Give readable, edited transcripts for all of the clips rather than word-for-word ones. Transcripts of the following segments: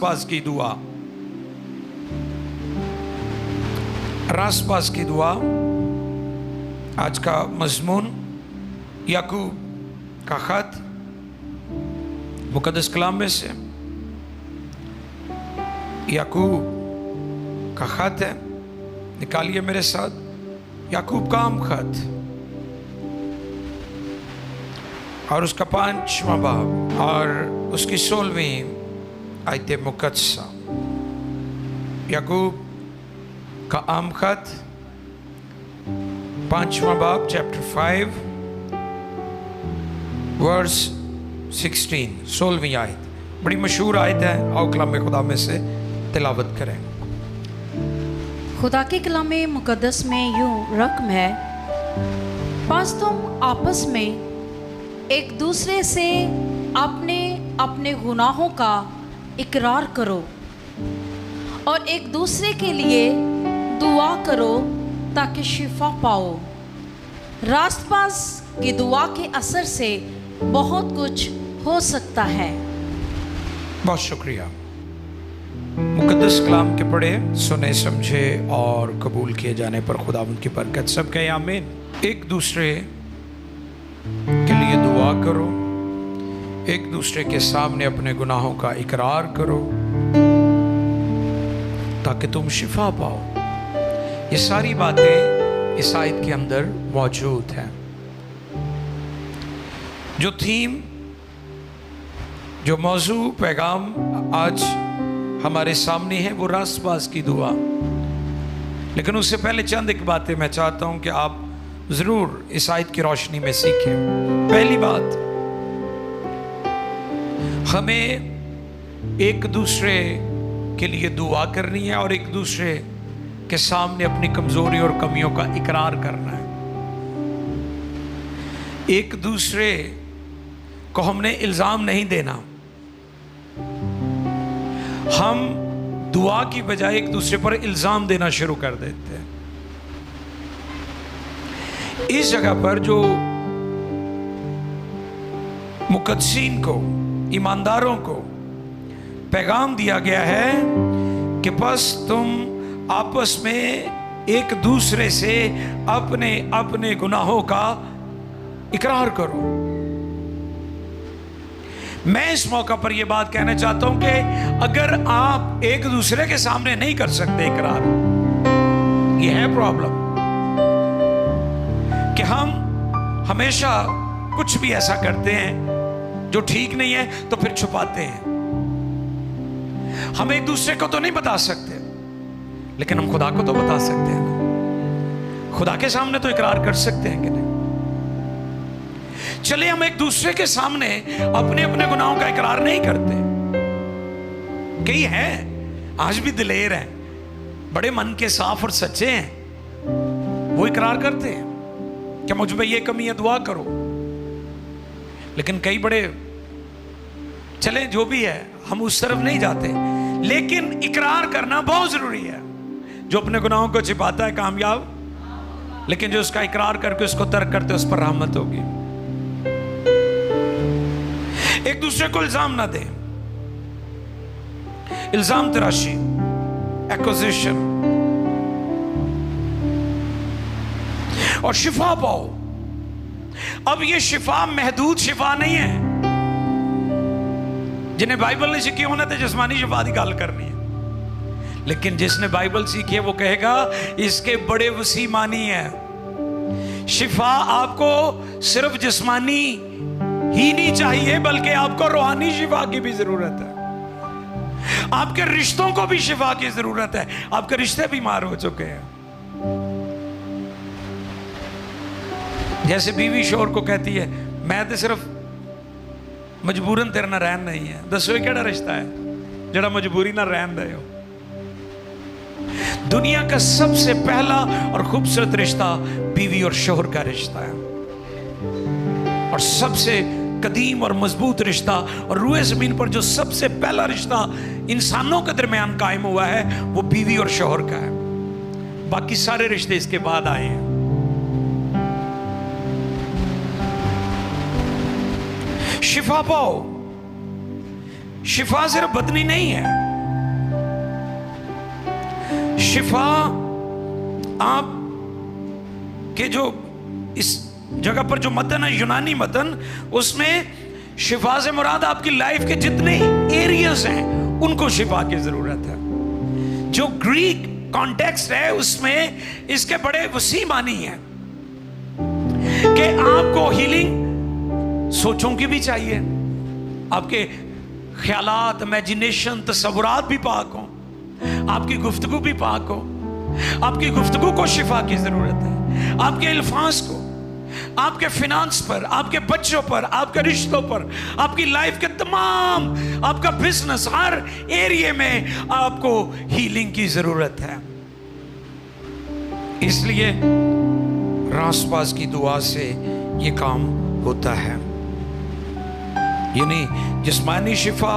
रासपास की दुआ। रासपास की दुआ आज का मजमून याकूब का खत मुकद्दस कलाम में से याकूब का खत है। निकालिए मेरे साथ याकूब का आम खत और उसका 5वां बाब और उसकी 16वीं आयत मुकद्दसा। याकूब का आम खत 5वां बाब चैप्टर 5 वर्स 16, 16वीं आयत। बड़ी मशहूर आयत है, आओ कलाम खुदा में से तिलावत करें। खुदा के कलाम मुकद्दस में यूं रकम है, बस तुम आपस में एक दूसरे से अपने अपने गुनाहों का इकरार करो और एक दूसरे के लिए दुआ करो ताकि शिफा पाओ। रास्तपास की दुआ के असर से बहुत कुछ हो सकता है। बहुत शुक्रिया। मुकद्दस कलाम के पढ़े, सुने, समझे और कबूल किए जाने पर खुदावंद की बरकत। सब कहे आमीन। एक दूसरे के लिए दुआ करो, एक दूसरे के सामने अपने गुनाहों का इकरार करो ताकि तुम शिफा पाओ। ये सारी बातें इस आयत के अंदर मौजूद हैं। जो थीम, जो मौजू, पैगाम आज हमारे सामने है वो रासपास की दुआ। लेकिन उससे पहले चंद एक बातें मैं चाहता हूं कि आप जरूर इस आयत की रोशनी में सीखें। पहली बात, हमें एक दूसरे के लिए दुआ करनी है और एक दूसरे के सामने अपनी कमजोरी और कमियों का इकरार करना है। एक दूसरे को हमने इल्जाम नहीं देना। हम दुआ की बजाय एक दूसरे पर इल्जाम देना शुरू कर देते हैं। इस जगह पर जो मुकद्दसीन को, ईमानदारों को पैगाम दिया गया है कि बस तुम आपस में एक दूसरे से अपने अपने गुनाहों का इकरार करो। मैं इस मौका पर यह बात कहना चाहता हूं कि अगर आप एक दूसरे के सामने नहीं कर सकते इकरार, यह है प्रॉब्लम कि हम हमेशा कुछ भी ऐसा करते हैं जो ठीक नहीं है तो फिर छुपाते हैं। हम एक दूसरे को तो नहीं बता सकते, लेकिन हम खुदा को तो बता सकते हैं ना। खुदा के सामने तो इकरार कर सकते हैं कि नहीं? चलिए हम एक दूसरे के सामने अपने अपने गुनाहों का इकरार नहीं करते। कई हैं आज भी दिलेर हैं, बड़े मन के साफ और सच्चे हैं, वो इकरार करते हैं कि मुझ में ये कमी है, दुआ करो। लेकिन कई बड़े, चले जो भी है, हम उस तरफ नहीं जाते, लेकिन इकरार करना बहुत जरूरी है। जो अपने गुनाहों को छिपाता है कामयाब, लेकिन जो उसका इकरार करके उसको तर्क करते उस पर रहमत होगी। एक दूसरे को इल्जाम ना दें। इल्जाम तराशी, एक्विजिशन, और शिफा पाओ। अब ये शिफा महदूद शिफा नहीं है। जिन्हें बाइबल नहीं सीखी होना तो जिस्मानी शिफा की गल करनी है, लेकिन जिसने बाइबल सीखी है वो कहेगा इसके बड़े वसी मानी है। शिफा आपको सिर्फ जिस्मानी ही नहीं चाहिए, बल्कि आपको रूहानी शिफा की भी जरूरत है। आपके रिश्तों को भी शिफा की जरूरत है। आपके रिश्ते बीमार हो चुके हैं। जैसे बीवी शोहर को कहती है मैं तो सिर्फ मजबूरन तेरे ना रहन नहीं है। दसो केड़ा रिश्ता है जड़ा मजबूरी ना रहन दे हो? दुनिया का सबसे पहला और खूबसूरत रिश्ता बीवी और शोहर का रिश्ता है, और सबसे कदीम और मजबूत रिश्ता और रूए जमीन पर जो सबसे पहला रिश्ता इंसानों के दरमियान कायम हुआ है वो बीवी और शोहर का है। बाकी सारे रिश्ते इसके बाद आए हैं। शिफा पाओ। शिफा सिर्फ बदनी नहीं है, शिफा आप के जो इस जगह पर जो मतन है, यूनानी मतन, उसमें शिफा से मुराद आपकी लाइफ के जितने एरियाज हैं उनको शिफा की जरूरत है। जो ग्रीक कॉन्टेक्स्ट है उसमें इसके बड़े वसी मानी है कि आपको हीलिंग सोचों की भी चाहिए, आपके ख्यालात, इमेजिनेशन, तसव्वुरात भी पाक हो, आपकी गुफ्तगू भी पाक हो। आपकी गुफ्तगू को शिफा की जरूरत है, आपके अल्फाज को, आपके फिनांस पर, आपके बच्चों पर, आपके रिश्तों पर, आपकी लाइफ के तमाम, आपका बिजनेस, हर एरिया में आपको हीलिंग की जरूरत है। इसलिए रासपास की दुआ से ये काम होता है। यानी जिस्मानी शिफा,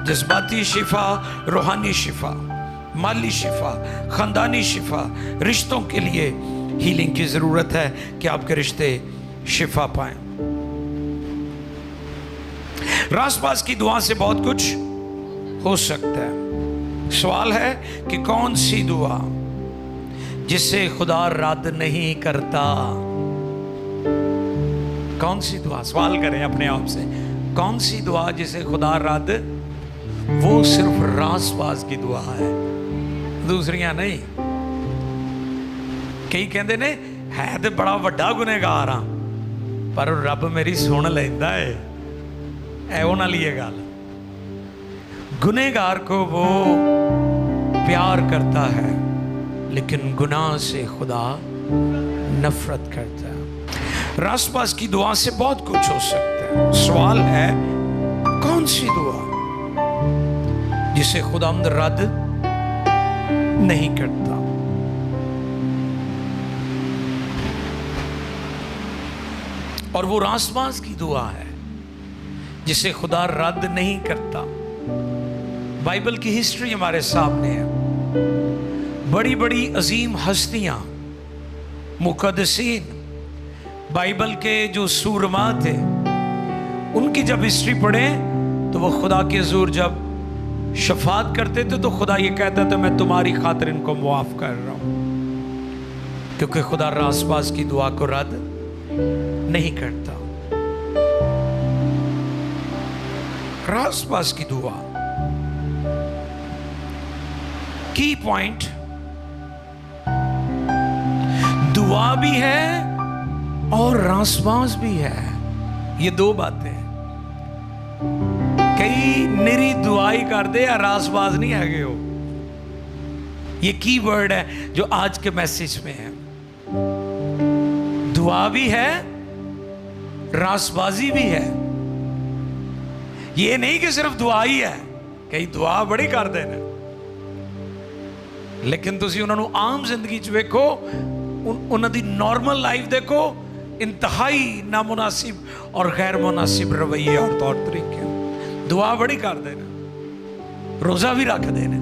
जज्बाती शिफा, रूहानी शिफा, माली शिफा, खानदानी शिफा, रिश्तों के लिए हीलिंग की जरूरत है कि आपके रिश्ते शिफा पाएं। रासपास की दुआ से बहुत कुछ हो सकता है। सवाल है कि कौन सी दुआ जिसे खुदा रद्द नहीं करता? कौन सी दुआ? सवाल करें अपने आप से, कौन सी दुआ जिसे खुदा रद्द? वो सिर्फ रासपास की दुआ है, दूसरियां नहीं। कई कहते ने है तो बड़ा वड्डा गुनहगार हाँ, पर रब मेरी सुन लेंदा है। ऐ उन्हां लिए गल, गुनहगार को वो प्यार करता है लेकिन गुनाह से खुदा नफरत करता है। रासपास की दुआ से बहुत कुछ हो सकता है। सवाल है कौन सी दुआ जिसे खुदावंद रद्द नहीं करता? और वो रासपास की दुआ है जिसे खुदा रद्द नहीं करता। बाइबल की हिस्ट्री हमारे सामने है। बड़ी बड़ी अजीम हस्तियां, मुकद्दसीन, बाइबल के जो सूरमा थे, उनकी जब हिस्ट्री पढ़े तो वो खुदा के हुजूर जब शफात करते थे तो खुदा ये कहता था मैं तुम्हारी खातिर इनको मुआफ कर रहा हूं, क्योंकि खुदा रासपास की दुआ को रद्द नहीं करता। रासपास की दुआ की पॉइंट, दुआ भी है और रासपास भी है। ये दो बातें। कई निरी दुआई कर दे या रासपास नहीं है हो। ये की वर्ड है जो आज के मैसेज में है। दुआ भी है, रासबाजी भी है। ये नहीं कि सिर्फ दुआ ही है। कई दुआ बड़ी कर देना, लेकिन तुसी उन्होंने आम जिंदगी च वेखो, उन्होंने नॉर्मल लाइफ देखो, इंतहाई नामुनासिब और गैर मुनासिब रवैये और तौर तरीके। दुआ बड़ी कर देना, रोजा भी रख देना,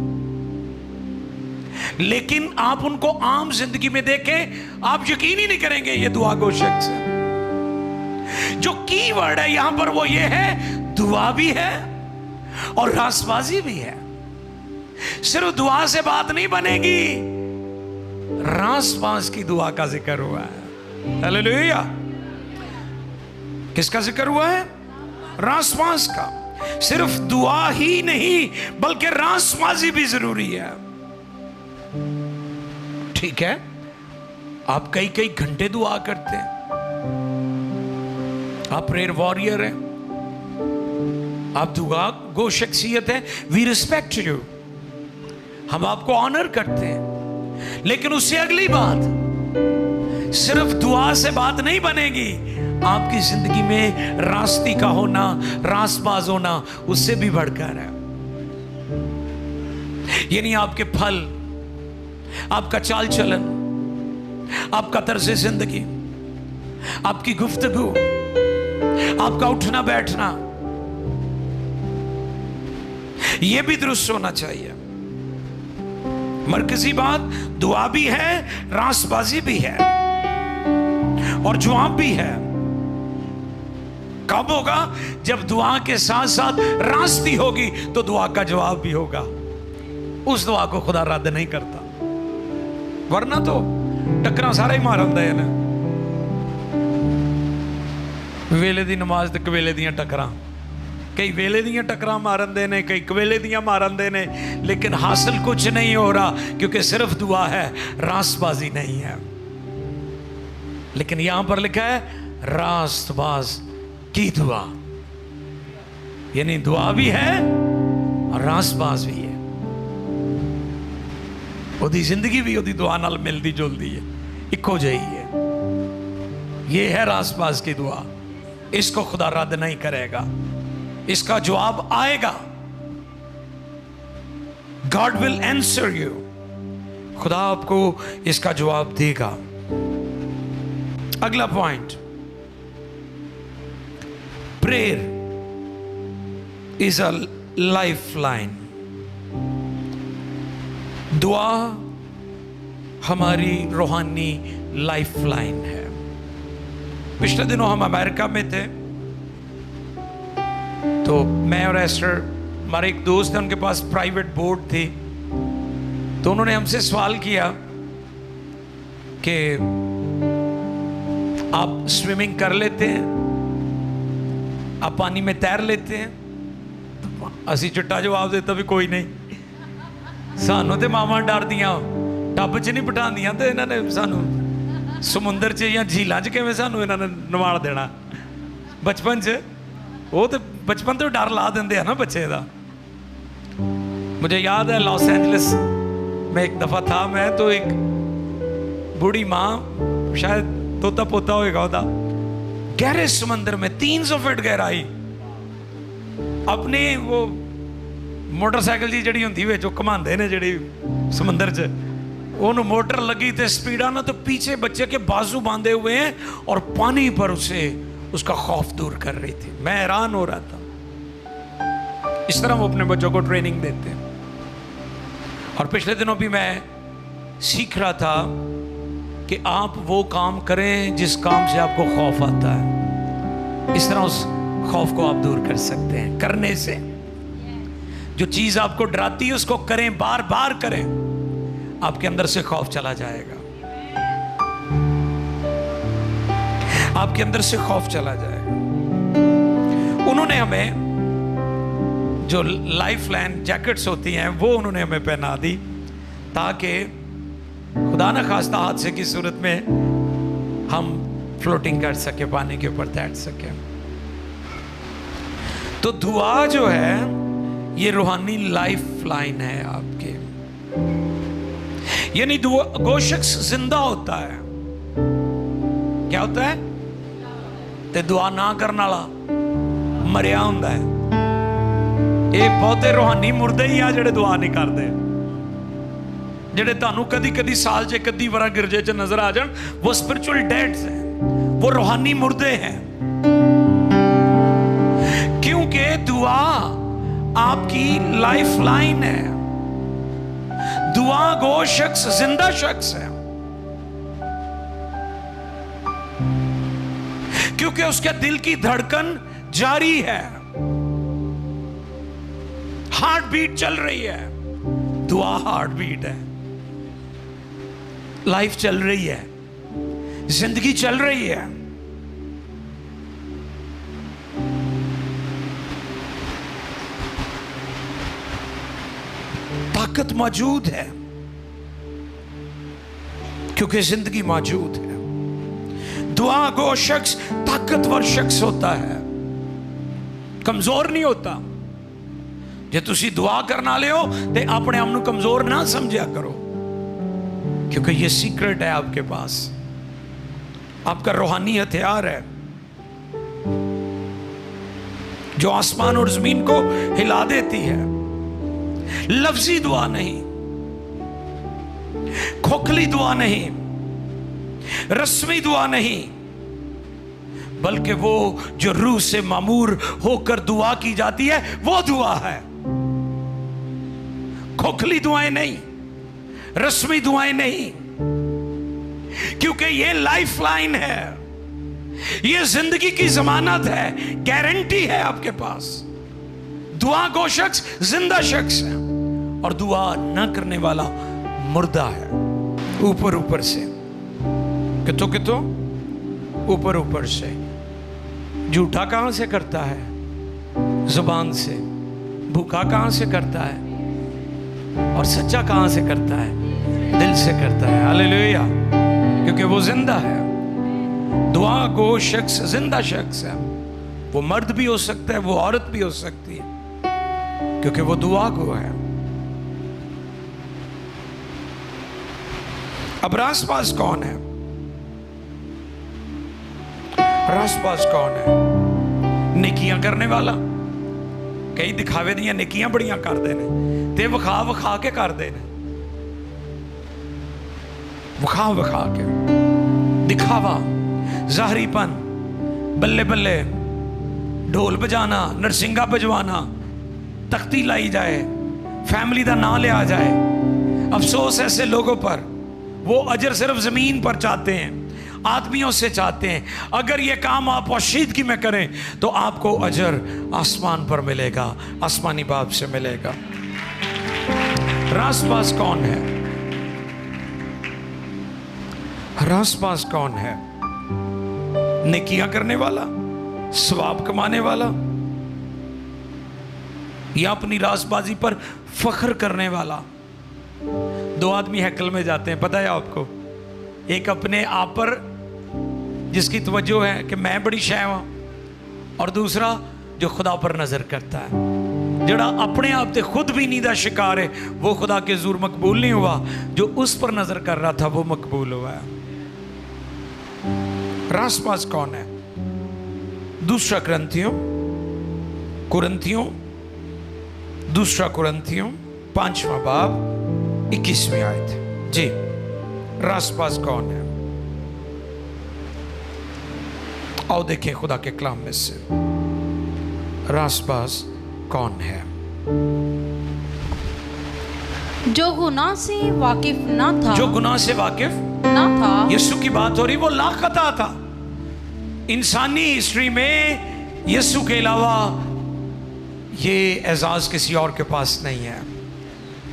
लेकिन आप उनको आम जिंदगी में देखें, आप यकीन ही नहीं करेंगे ये दुआ गो शख्स है। जो की वर्ड है यहां पर वो ये है, दुआ भी है और रासबाजी भी है। सिर्फ दुआ से बात नहीं बनेगी, रासबाज की दुआ का जिक्र हुआ है। हालेलुया। किसका जिक्र हुआ है? रासबाज का। सिर्फ दुआ ही नहीं बल्कि रासबाजी भी जरूरी है। ठीक है, आप कई कई घंटे दुआ करते हैं, आप प्रेयर वॉरियर हैं, आप दुआ गो शख्सियत है, वी रिस्पेक्ट यू, हम आपको ऑनर करते हैं। लेकिन उससे अगली बात, सिर्फ दुआ से बात नहीं बनेगी, आपकी जिंदगी में रास्ती का होना, रासबाज होना उससे भी बढ़कर है। यानी आपके फल, आपका चाल चलन, आपका तर्ज जिंदगी, आपकी गुफ्तगू, आपका उठना बैठना, यह भी दुरुस्त होना चाहिए। मरकजी बात, दुआ भी है, रासबाजी भी है और जवाब भी है। कब होगा? जब दुआ के साथ साथ रास्ती होगी तो दुआ का जवाब भी होगा। उस दुआ को खुदा रद्द नहीं करता। ورنہ تو ٹکراں سارا ہی مار آਉਂਦਾ ہے نا ویلے دی نماز تے کویلے دیاں ٹکراں کئی ویلے دیاں ٹکراں مارن دے نے کئی کویلے دیاں مارن دے نے لیکن حاصل کچھ نہیں ہو رہا کیونکہ صرف دعا ہے راست بازی نہیں ہے لیکن یہاں پر لکھا ہے راست باز کی دعا یعنی دعا بھی ہے اور راست باز بھی ہے وہ دی زندگی بھی وہ دی دعا نال ملدی جلدی ہے اکو جہی ہے یہ ہے راست باز کی دعا اس کو خدا رد نہیں کرے گا اس کا جواب آئے گا God will answer you خدا آپ کو اس کا جواب دے گا اگلا point prayer is a lifeline دعا ہماری روحانی لائف لائن ہے پچھلے دنوں ہم امریکہ میں تھے تو میں اور ایسٹر ہمارے ایک دوست ہیں ان کے پاس پرائیویٹ بوٹ تھی تو انہوں نے ہم سے سوال کیا کہ آپ سوئمنگ کر لیتے ہیں آپ پانی میں تیر لیتے ہیں اسی چٹا جواب دیتا بھی کوئی نہیں سانو تے ماما ڈر دیاں ٹب چ نہیں بٹھا دیاں تے انہوں نے سانو سمندر چ یا جھیلاں چ کیویں سانو انہوں نے نواڑ دینا بچپن چ وہ تو بچپن تو ڈر لا دیں نا بچے دا مجھے یاد ہے لاس اینجلس میں ایک دفعہ تھا میں تو ایک بوڑھی ماں شاید توتا پوتا ہوئے گا ہوتا گہرے سمندر میں 300 فٹ گہرائی اپنے وہ موٹر سائیکل جی جڑی ہوندی جو کماندے نے جڑی سمندر چ انہوں موٹر لگی تے سپیڈا نہ تو پیچھے بچے کے بازو باندھے ہوئے ہیں اور پانی پر اسے اس کا خوف دور کر رہی تھی میں حیران ہو رہا تھا اس طرح وہ اپنے بچوں کو ٹریننگ دیتے ہیں اور پچھلے دنوں بھی میں سیکھ رہا تھا کہ آپ وہ کام کریں جس کام سے آپ کو خوف آتا ہے اس طرح اس خوف کو آپ دور کر سکتے ہیں کرنے سے جو چیز آپ کو ڈراتی ہے اس کو کریں بار بار کریں آپ کے اندر سے خوف چلا جائے گا آپ کے اندر سے خوف چلا جائے گا انہوں نے ہمیں جو لائف لائن جیکٹس ہوتی ہیں وہ انہوں نے ہمیں پہنا دی تاکہ خدا نہ خواستہ حادثے کی صورت میں ہم فلوٹنگ کر سکے پانی کے اوپر تیر سکے تو دعا جو ہے یہ روحانی لائف لائن ہے آپ کے یعنی وہ شخص زندہ ہوتا ہے کیا ہوتا ہے تے دعا نہ کرنا لا مریا ہوندا ہے یہ بہتے روحانی مردے ہی آ جڑے دعا نہیں کرتے جڑے تانوں کدی کدی سال چ کدی وارا گرجے چ نظر آ جان وہ اسپرچول ڈیڈز ہیں وہ روحانی مردے ہیں کیونکہ دعا آپ کی لائف لائن ہے دعا گو شخص زندہ شخص ہے کیونکہ اس کے دل کی دھڑکن جاری ہے ہارٹ بیٹ چل رہی ہے دعا ہارٹ بیٹ ہے لائف چل رہی ہے زندگی چل رہی ہے طاقت موجود ہے کیونکہ زندگی موجود ہے دعا گو شخص طاقتور شخص ہوتا ہے کمزور نہیں ہوتا جے تسی دعا کرنا لے ہو تے اپنے آپ کو کمزور نہ سمجھا کرو کیونکہ یہ سیکرٹ ہے آپ کے پاس آپ کا روحانی ہتھیار ہے جو آسمان اور زمین کو ہلا دیتی ہے لفظی دعا نہیں کھوکھلی دعا نہیں رسمی دعا نہیں بلکہ وہ جو روح سے معمور ہو کر دعا کی جاتی ہے وہ دعا ہے کھوکھلی دعائیں نہیں رسمی دعائیں نہیں کیونکہ یہ لائف لائن ہے یہ زندگی کی ضمانت ہے گارنٹی ہے آپ کے پاس دعا کو شخص زندہ شخص ہے اور دعا نہ کرنے والا مردہ ہے ऊपर ऊपर से, कितो कितो ऊपर ऊपर से। झूठा कहाँ से करता है? जुबान से। भूखा कहाँ से करता है? और सच्चा कहाँ से करता है? दिल से करता है। हालेलुया, क्योंकि वो जिंदा है। दुआ गो शख्स जिंदा शख्स है। वो मर्द भी हो सकता है, वो औरत भी हो सकती है, क्योंकि वो दुआ गो है। अब रासबाज कौन है? रासबाज कौन है? नेकियां करने वाला। कई दिखावे दियां नेकियां बड़ियां करते ने ते विखा विखा के करते ने, विखा विखा के दिखावा, ज़ाहरीपन, बल्ले बल्ले, ढोल बजाना, नरसिंगा बजवाना, तख्ती लाई जाए, फैमिली का नाम लिया जाए। अफसोस ऐसे लोगों पर, वो अजर सिर्फ ज़मीन पर चाहते हैं, आदमियों से चाहते हैं। अगर ये काम आप पोशीदगी में करें तो आपको अजर आसमान पर मिलेगा, आसमानी बाप से मिलेगा। रासबाज कौन है? रासबाज कौन है? नेकियां करने वाला, सवाब कमाने वाला, या अपनी रासबाजी पर फख्र करने वाला। दो आदमी हैकल में जाते हैं, पता है आपको? एक अपने आप पर जिसकी तवज्जो है कि मैं बड़ी शै हूं, और दूसरा जो खुदा पर नजर करता है, जड़ा अपने आप से खुद भी नींदा शिकार है, वो खुदा के ज़ूर मकबूल नहीं हुआ। जो उस पर नजर कर रहा था वो मकबूल हुआ है। रासबाज कौन है? दूसरा कुरिन्थियों 5वां बाब 21वीं आयत। जी, रासबाज कौन है? आओ देखें खुदा के कलाम में से रासबाज कौन है। जो गुनाह से वाकिफ ना था, जो गुनाह से वाकिफ ना था, यीशु की बात हो रही, वो लाखता था। इंसानी हिस्ट्री में यीशु के अलावा ये एजाज किसी और के पास नहीं है,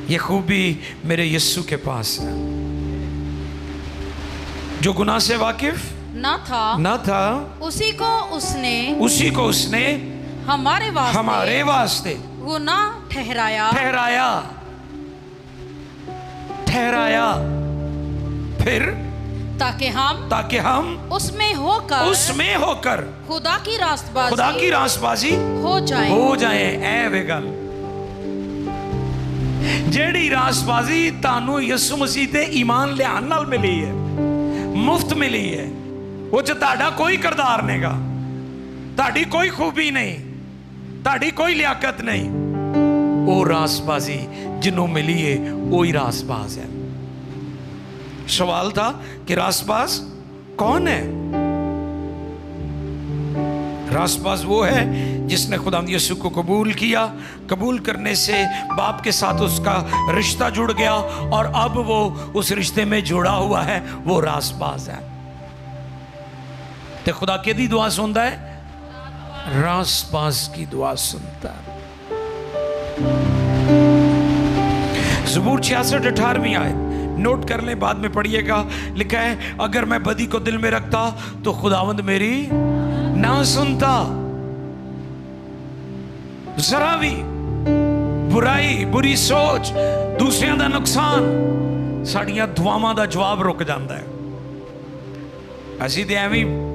ये खूबी मेरे यीशु के पास है। जो गुनाह से वाकिफ ना था, उसी को उसने हमारे वास्ते गुनाह ठहराया, फिर ताकि हम उसमें होकर खुदा की रासबाजी हो जाए। ऐ वे गल, जेड़ी रासबाजी तानू यीशु मसीह ते ईमान लियान नाल मिली है, मुफ्त मिली है, वो च ताड़ा कोई करदार नहींगा, ताड़ी कोई खूबी नहीं, ताड़ी कोई लियाकत नहीं। वो रासबाजी जिन्हों मिली है वो ही रासबाज है। सवाल था कि रासबाज कौन है? रासबाज वो है जिसने खुदा यीशु को कबूल किया, कबूल करने से बाप के साथ उसका रिश्ता जुड़ गया, और अब वो उस रिश्ते में जुड़ा हुआ है, वो रासबाज है। ते खुदा केदी दुआ सुनता है? रासबाज की दुआ सुनता है। ज़बूर 66-18वीं आयत नोट कर लें, बाद में पढ़िएगा। लिखा है, अगर मैं बदी को दिल में रखता तो खुदावंद मेरी ना सुनता। जरा भी बुराई, बुरी सोच, दूसरियां दा नुकसान साड़ियां दुआवां दा जवाब रुक जाता है। असी तो एवं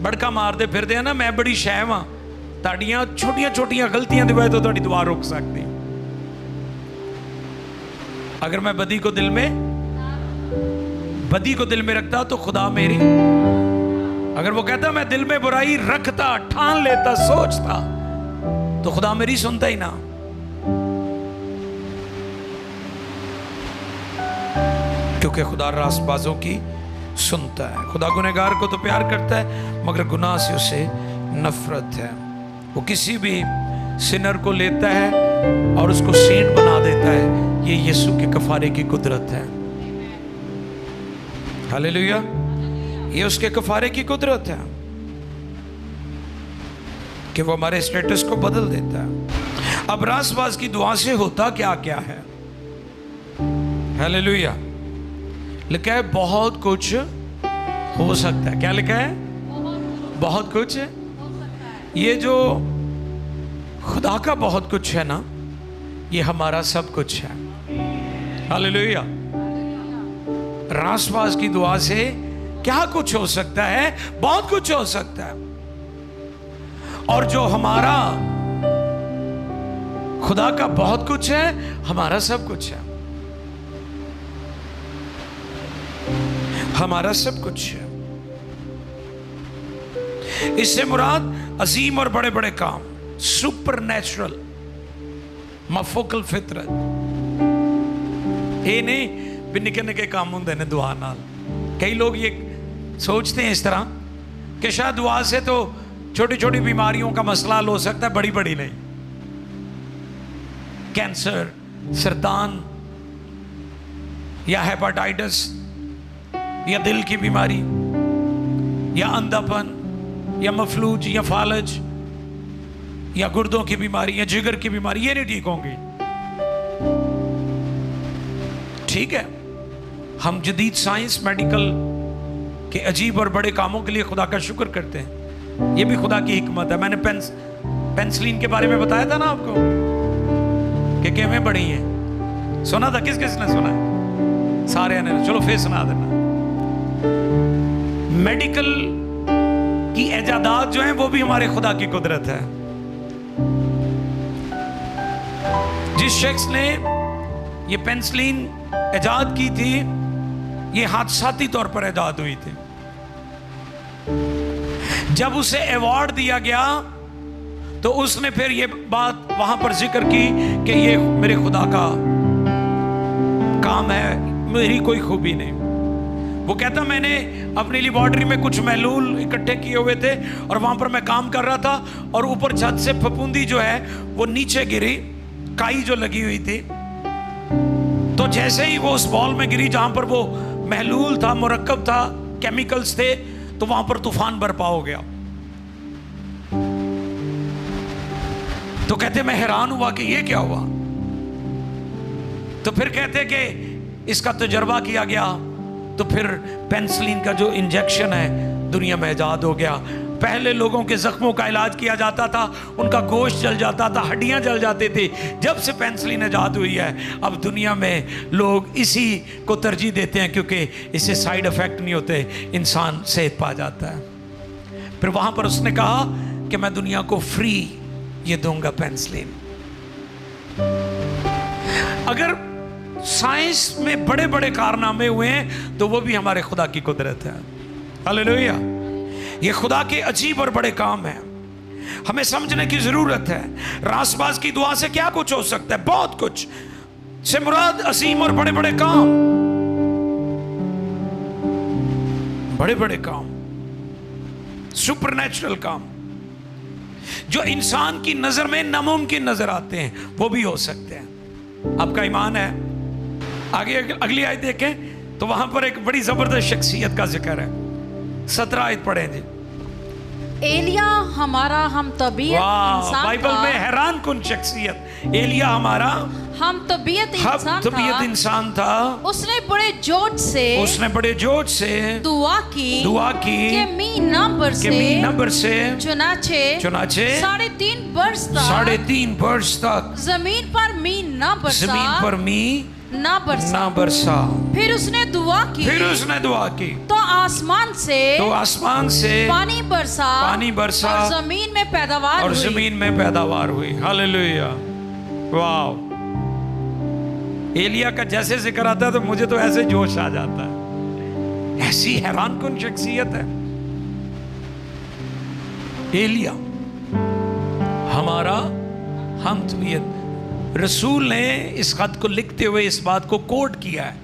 बड़का मारते फिरते हैं ना, मैं बड़ी शै हां, ताड़ियां छोटियां छोटियां गलतियां की वजह तो ताड़ी दुआ रुक सकती। अगर मैं बदी को दिल में रखता तो खुदा मेरी, अगर वो कहता मैं दिल में बुराई रखता, ठान लेता, सोचता, तो खुदा मेरी सुनता ही ना। क्योंकि खुदा रासबाजों की सुनता है। खुदा गुनहगार को तो प्यार करता है, मगर गुनाह से उसे नफरत है। वो किसी भी सिनर को लेता है और उसको सेंट बना देता है। ये यीशु के कफारे की कुदरत है। हालेलुया, ये उसके कफारे की कुदरत है कि वो हमारे स्टेटस को बदल देता है। अब रासबाज की दुआ से होता क्या क्या है? हालेलुया, लिखा है बहुत कुछ हो सकता है। क्या लिखा है? बहुत कुछ। ये जो खुदा का बहुत कुछ है ना, ये हमारा सब कुछ है। हालेलुया। रासपास की दुआ से क्या कुछ हो सकता है? बहुत कुछ हो सकता है। और जो हमारा खुदा का बहुत कुछ है, हमारा सब कुछ है। हमारा सब कुछ है। इससे मुराद अजीम और बड़े बड़े काम, सुपर नेचुरल, मफोकल फितरत। ये नहीं भी निके निके काम होंगे ने दुआ नाल। कई लोग ये सोचते हैं इस तरह कि शायद दुआ से तो छोटी छोटी बीमारियों का मसला हल हो सकता है, बड़ी बड़ी नहीं। कैंसर, सरतान या हेपेटाइटिस या दिल की बीमारी या अंधापन या मफलूज या फालज या गुर्दों की बीमारी या जिगर की बीमारी, ये नहीं ठीक होंगी। ठीक है, हम जदीद साइंस मेडिकल के अजीब और बड़े कामों के लिए खुदा का शुक्र करते हैं। ये भी खुदा की हिकमत है। मैंने पेंसिलिन के बारे में बताया था ना आपको कि कैमें बड़ी हैं। सुना था? किस किस ने सुना? सारे ने। चलो फिर सुना देना। मेडिकल की इजादात जो है वो भी हमारे खुदा की कुदरत है। जिस शख्स ने ये पेंसिलिन इजाद की थी, ये हादसाती तौर पर इजाद हुई थी। जब उसे अवार्ड दिया गया तो उसने फिर ये बात वहां पर जिक्र की कि ये मेरे खुदा का काम है, मेरी कोई खूबी नहीं। वो कहता मैंने अपनी लेबोरेटरी में कुछ महलूल इकट्ठे किए हुए थे और वहां पर मैं काम कर रहा था और ऊपर छत से फफूंदी जो है वो नीचे गिरी, काई जो लगी हुई थी। तो जैसे ही वो उस बॉल में गिरी जहां पर वो महलूल था, मुरक्कब था, केमिकल्स थे, तो वहां पर तूफान बरपा हो गया। तो कहते मैं हैरान हुआ कि ये क्या हुआ। तो फिर कहते कि इसका तजर्बा किया गया तो फिर पेंसिलिन का जो इंजेक्शन है दुनिया में इजाद हो गया। पहले लोगों के जख्मों का इलाज किया जाता था, उनका गोश्त जल जाता था, हड्डियां जल जाती थी। जब से पेंसिलिन इजाद हुई है अब दुनिया में लोग इसी को तरजीह देते हैं क्योंकि इससे साइड इफेक्ट नहीं होते, इंसान सेहत पा जाता है। फिर वहां पर उसने कहा कि मैं दुनिया को फ्री ये दूंगा पेंसिलिन। अगर साइंस में बड़े बड़े कारनामे हुए हैं तो वो भी हमारे खुदा की कुदरत है। हालेलुया। ये खुदा के अजीब और बड़े काम हैं, हमें समझने की जरूरत है। रासबाज की दुआ से क्या कुछ हो सकता है? बहुत कुछ। से मुराद अजीम और बड़े बड़े काम, बड़े बड़े काम, सुपरनैचुरल काम जो इंसान की नजर में नामुमकिन नजर आते हैं, वो भी हो सकते हैं। आपका ईमान है? आगे अगली आयत देखें तो वहां पर एक बड़ी जबरदस्त शख्सियत का जिक्र है। 17 आयत पढ़ें जी। एलिया हमारा हम तबीयत इंसान बाइबल था। में हैरान कुन शख्सियत। एलिया हमारा हम तबीयत इंसान था। उसने बड़े जोश से दुआ की कि मीन नंबर से चुनाचे 3.5 बरस तक जमीन पर मीन ना बरसा। फिर उसने दुआ की तो आसमान से पानी बरसा और जमीन में पैदावार हुई। हालेलुया। वाह। एलिया का जैसे जिक्र आता है तो मुझे तो ऐसे जोश आ जाता है। ऐसी हैरान कुन शख्सियत है एलिया हमारा हम तबीयत। रसूल ने इस खत को लिखते हुए इस बात को कोट किया है।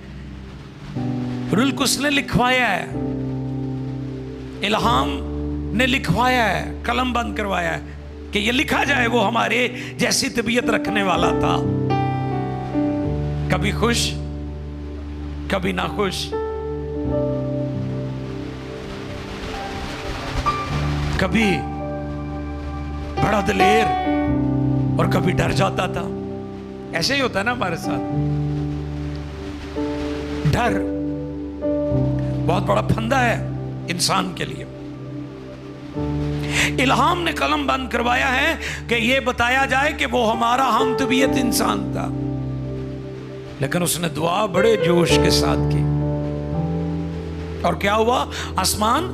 रूल कुछ ने लिखवाया है, इल्हाम ने लिखवाया है, कलम बंद करवाया है कि ये लिखा जाए वो हमारे जैसी तबीयत रखने वाला था। कभी खुश कभी ना खुश, कभी बड़ा दिलेर और कभी डर जाता था। ऐसे ही होता है ना हमारे साथ। डर بہت بڑا پھندا ہے انسان کے لیے. الہام نے قلم بند کروایا ہے کہ یہ بتایا جائے کہ وہ ہمارا ہم طبیعت انسان تھا، لیکن اس نے دعا بڑے جوش کے ساتھ کی. اور کیا ہوا؟ آسمان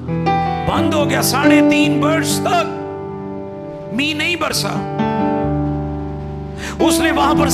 بند ہو گیا. 3.5 برس تک می نہیں برسا. اس نے وہاں پر